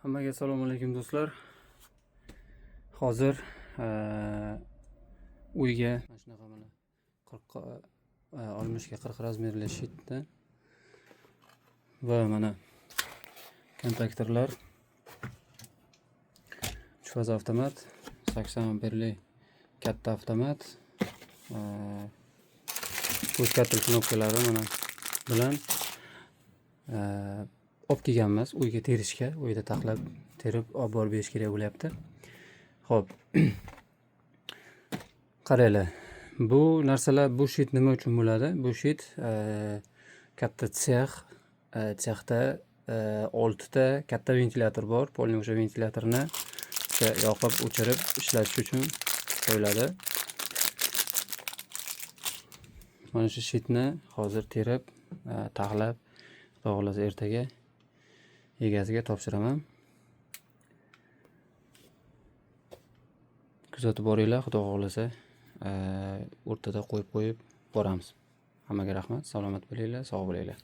Hammaga assalomu alaykum do'stlar. Hozir uyga mana shunaqa mana 60 40 razmerli shitda va mana kontaktorlar 3 faz avtomat, 80 amperli katta avtomat, push-katil knopkalari mana bilan olib kelganmiz uyga terishga, uyda taxlab terib olib borib berish kerak bo'lyapti. Xo'p. Qaranglar. Bu narsalar, bu shit nima uchun bo'ladi? Bu shit katta sexda 6 ta katta ventilyator bor. Polni o'sha ventilyatorni yoqib, o'chirib ishlatish uchun qo'yiladi. Mana shu shitni hozir terib, taxlab, xudo xolasa ertaga egasiga topshiraman. Kuzatib boringlar, xudo xolasa o'rtada qo'yib boramiz. Hammaga rahmat, salomat bo'linglar, sog' bo'linglar.